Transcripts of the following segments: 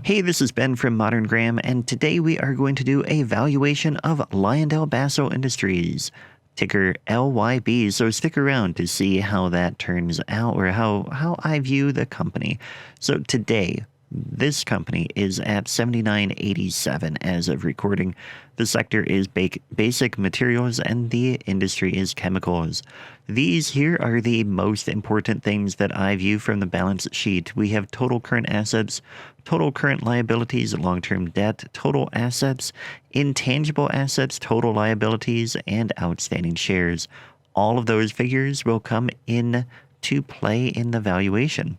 Hey, this is Ben from Modern Graham, and today we are going to do a valuation of LyondellBassel Industries, ticker LYB. So stick around to see how that turns out, or how I view the company. So today, this company is at 79.87 as of recording. The sector is basic materials and the industry is chemicals. These here are the most important things that I view from the balance sheet. We have total current assets, total current liabilities, long-term debt, total assets, intangible assets, total liabilities, and outstanding shares. All of those figures will come in to play in the valuation.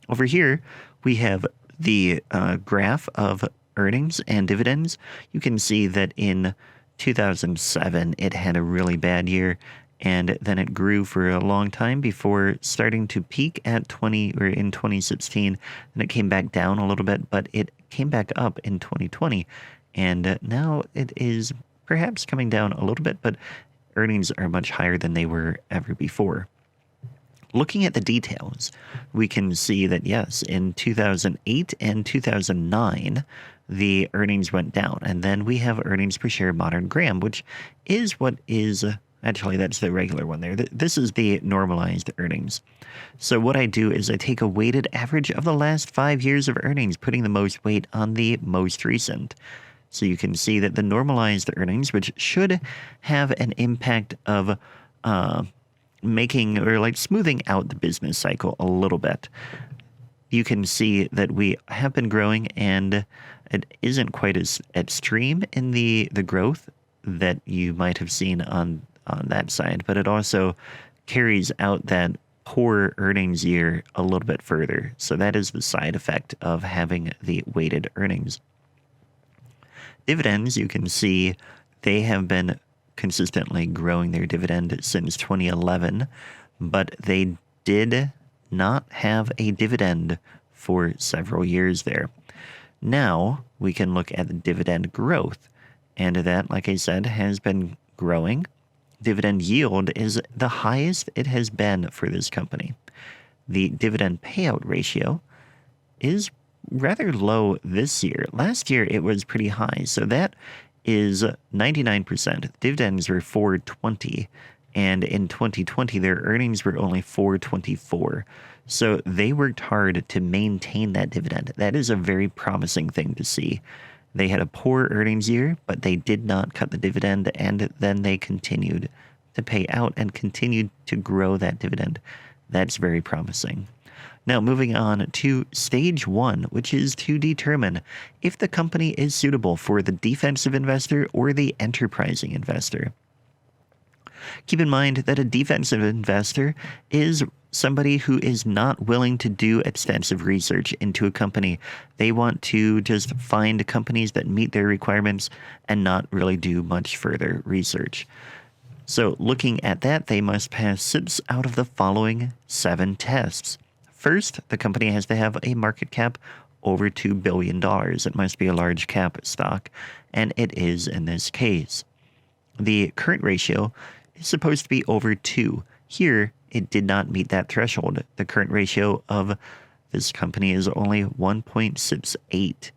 Over here, we have the graph of earnings and dividends. You can see that in 2007, it had a really bad year, and then it grew for a long time before starting to peak at in 2016, and it came back down a little bit, but it came back up in 2020, and now it is perhaps coming down a little bit, but earnings are much higher than they were ever before. Looking at the details, we can see that, yes, in 2008 and 2009, the earnings went down. And then we have earnings per share Modern Graham, which is what is, actually, that's the regular one there. This is the normalized earnings. So what I do is I take a weighted average of the last 5 years of earnings, putting the most weight on the most recent. So you can see that the normalized earnings, which should have an impact of making or like smoothing out the business cycle a little bit. You can see that we have been growing, and it isn't quite as extreme in the growth that you might have seen on that side, but it also carries out that poor earnings year a little bit further. So that is the side effect of having the weighted earnings. Dividends, you can see they have been consistently growing their dividend since 2011, but they did not have a dividend for several years there. Now we can look at the dividend growth, and that, like I said, has been growing. Dividend yield is the highest it has been for this company. The dividend payout ratio is rather low this year. Last year it was pretty high, so that is 99%. Dividends were $4.20, and in 2020 their earnings were only $4.24. So they worked hard to maintain that dividend. That is a very promising thing to see. They had a poor earnings year, but they did not cut the dividend, and then they continued to pay out and continued to grow that dividend. That's very promising. Now, moving on to stage one, which is to determine if the company is suitable for the defensive investor or the enterprising investor. Keep in mind that a defensive investor is somebody who is not willing to do extensive research into a company. They want to just find companies that meet their requirements and not really do much further research. So looking at that, they must pass 6 out of the following 7 tests. First, the company has to have a market cap over $2 billion. It must be a large cap stock, and it is in this case. The current ratio is supposed to be over 2. Here, it did not meet that threshold. The current ratio of this company is only 1.68.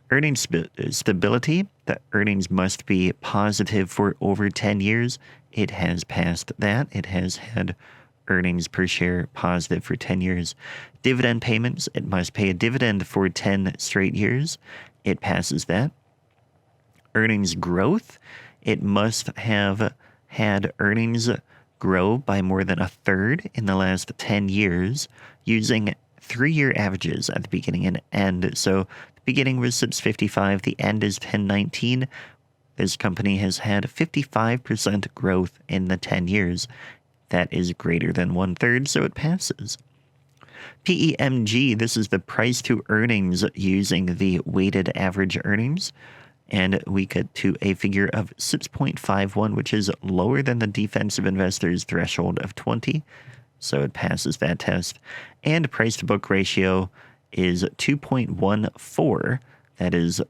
Earnings stability, the earnings must be positive for over 10 years. It has passed that. It has had earnings per share positive for 10 years. Dividend payments, it must pay a dividend for 10 straight years. It passes that. Earnings growth, it must have had earnings grow by more than a third in the last 10 years using 3-year averages at the beginning and end. So the beginning was 655, the end is 1019. This company has had 55% growth in the 10 years. That is greater than 1/3, so it passes. PEMG, this is the price to earnings using the weighted average earnings. And we get to a figure of 6.51, which is lower than the defensive investor's threshold of 20. So it passes that test. And price to book ratio is 2.14. That is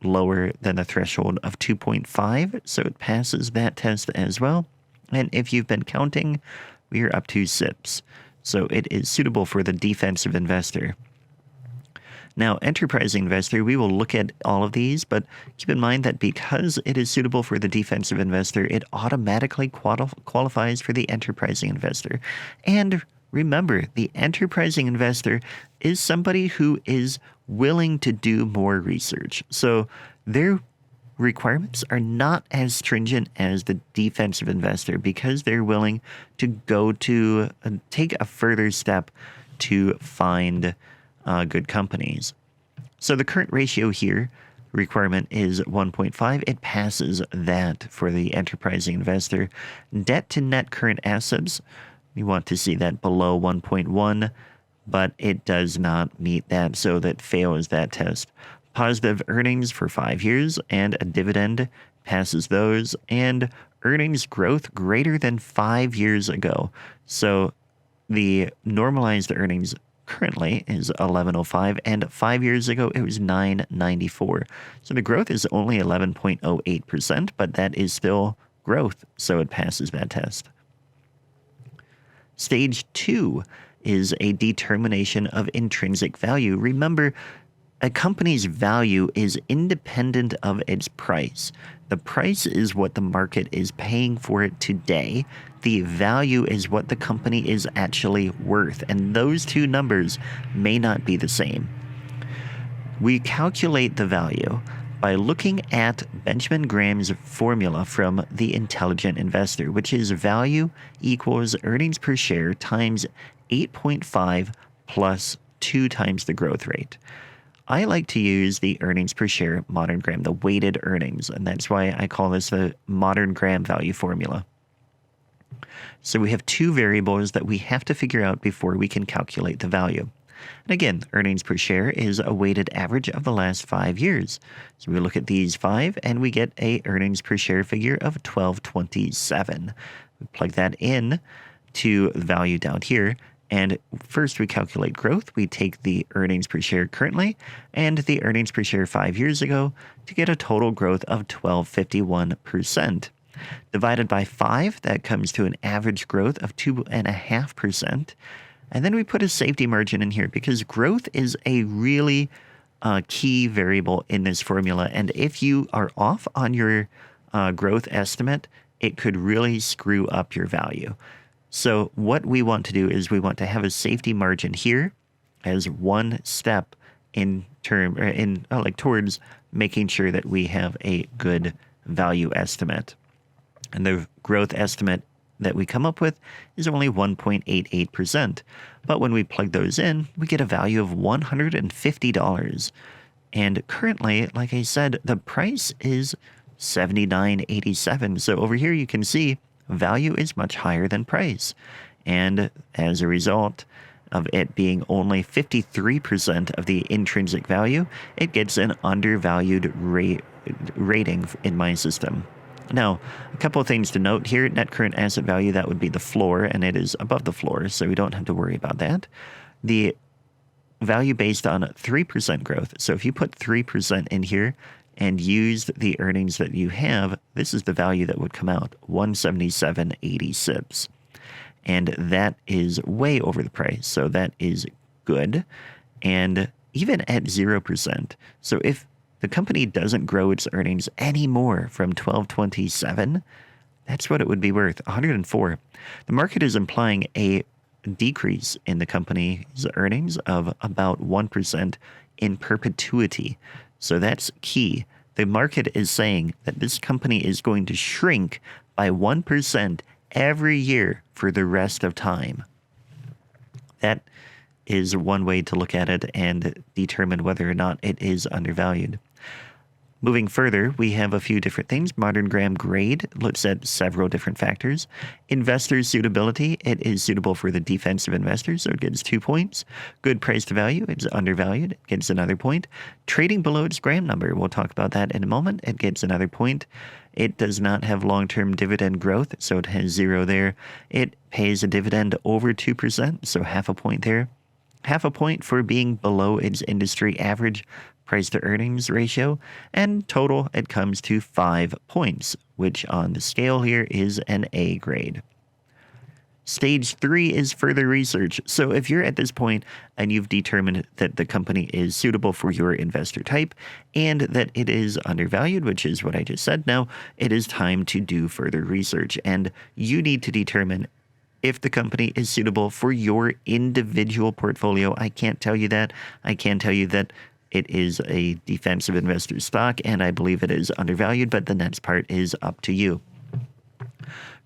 lower than the threshold of 2.5. So it passes that test as well. And if you've been counting, we are up to 6. So it is suitable for the defensive investor. Now, enterprising investor, we will look at all of these, but keep in mind that because it is suitable for the defensive investor, it automatically qualifies for the enterprising investor. And remember, the enterprising investor is somebody who is willing to do more research. So their requirements are not as stringent as the defensive investor because they're willing to go to take a further step to find good companies. So the current ratio here requirement is 1.5. It passes that for the enterprising investor. Debt to net current assets, we want to see that below 1.1, but it does not meet that, so that fails that test. Positive earnings for 5 years and a dividend passes those, and earnings growth greater than 5 years ago. So the normalized earnings currently is 1105, and 5 years ago it was 994. So the growth is only 11.08%, but that is still growth, so it passes that test. Stage 2 is a determination of intrinsic value. Remember, a company's value is independent of its price. The price is what the market is paying for it today. The value is what the company is actually worth, and those two numbers may not be the same. We calculate the value by looking at Benjamin Graham's formula from The Intelligent Investor, which is value equals earnings per share times 8.5 plus 2 times the growth rate. I like to use the earnings per share modern Graham, the weighted earnings, and that's why I call this the modern Graham value formula. So we have two variables that we have to figure out before we can calculate the value. And again, earnings per share is a weighted average of the last 5 years. So we look at these 5 and we get a earnings per share figure of 1227. We plug that in to the value down here. And first we calculate growth. We take the earnings per share currently and the earnings per share 5 years ago to get a total growth of 1251%. Divided by 5, that comes to an average growth of 2.5%. And then we put a safety margin in here because growth is a really key variable in this formula. And if you are off on your growth estimate, it could really screw up your value. So what we want to do is we want to have a safety margin here as one step towards making sure that we have a good value estimate. And the growth estimate that we come up with is only 1.88%. But when we plug those in, we get a value of $150. And currently, like I said, the price is $79.87. So over here you can see value is much higher than price. And as a result of it being only 53% of the intrinsic value, it gets an undervalued rating in my system. Now, a couple of things to note here. Net current asset value, that would be the floor, and it is above the floor, so we don't have to worry about that. The value based on 3% growth. So if you put 3% in here and use the earnings that you have, this is the value that would come out, 177.86. And that is way over the price, so that is good. And even at 0%, so if the company doesn't grow its earnings anymore from 1227, that's what it would be worth, 104. The market is implying a decrease in the company's earnings of about 1% in perpetuity. So that's key. The market is saying that this company is going to shrink by 1% every year for the rest of time. That is one way to look at it and determine whether or not it is undervalued. Moving further, we have a few different things. Modern Graham grade looks at several different factors. Investor suitability, it is suitable for the defensive investor, so it gets 2 points. Good price to value, it's undervalued, it gets another point. Trading below its Graham number, we'll talk about that in a moment, it gets another point. It does not have long-term dividend growth, so it has 0 there. It pays a dividend over 2%, so half a point there. Half a point for being below its industry average price to earnings ratio, and total it comes to 5 points, which on the scale here is an A grade. Stage 3 is further research. So if you're at this point and you've determined that the company is suitable for your investor type and that it is undervalued, which is what I just said, now it is time to do further research. And you need to determine if the company is suitable for your individual portfolio. I can't tell you that. I can tell you that it is a defensive investor stock, and I believe it is undervalued, but the next part is up to you.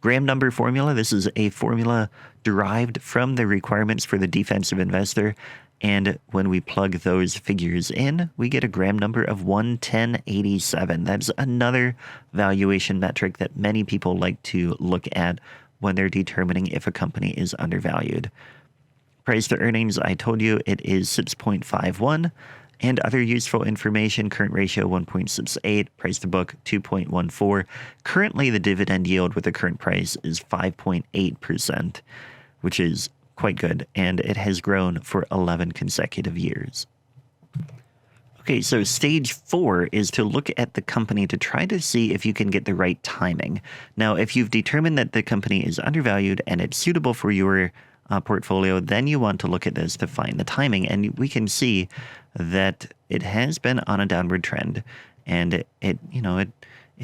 Graham number formula. This is a formula derived from the requirements for the defensive investor. And when we plug those figures in, we get a Graham number of 110.87. That's another valuation metric that many people like to look at when they're determining if a company is undervalued. Price to earnings, I told you it is 6.51. And other useful information, current ratio 1.68, price to book 2.14. Currently, the dividend yield with the current price is 5.8%, which is quite good, and it has grown for 11 consecutive years. Okay, so stage 4 is to look at the company to try to see if you can get the right timing. Now, if you've determined that the company is undervalued and it's suitable for your portfolio, then you want to look at this to find the timing. And we can see that it has been on a downward trend, and it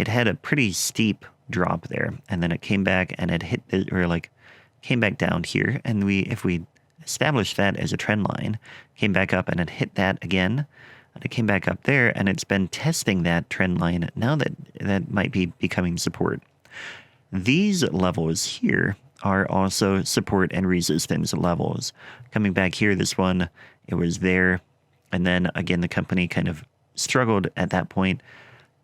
had a pretty steep drop there, and then it came back and it hit came back down here, and if we establish that as a trend line, came back up and it hit that again, and it came back up there, and it's been testing that trend line. Now that might be becoming support. These levels here are also support and resistance levels. Coming back here, this one, it was there. And then again, the company kind of struggled at that point.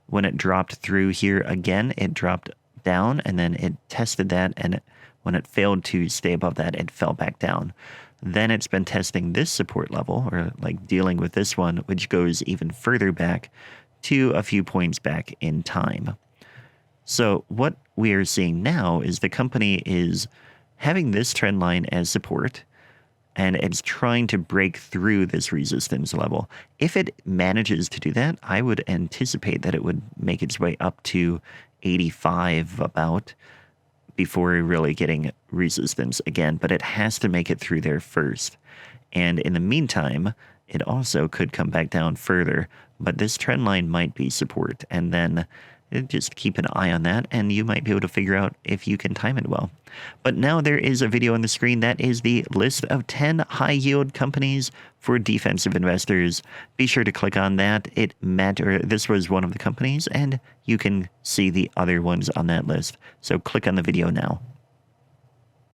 When it dropped through here again, it dropped down, and then it tested that. And when it failed to stay above that, it fell back down. Then it's been testing this support level, or like dealing with this one, which goes even further back to a few points back in time. So what we are seeing now is the company is having this trend line as support, and it's trying to break through this resistance level. If it manages to do that, I would anticipate that it would make its way up to 85 about before really getting resistance again, but it has to make it through there first. And in the meantime, it also could come back down further, but this trend line might be support, and then just keep an eye on that, and you might be able to figure out if you can time it well. But now there is a video on the screen that is the list of 10 high-yield companies for defensive investors. Be sure to click on that. This was one of the companies, and you can see the other ones on that list. So click on the video now.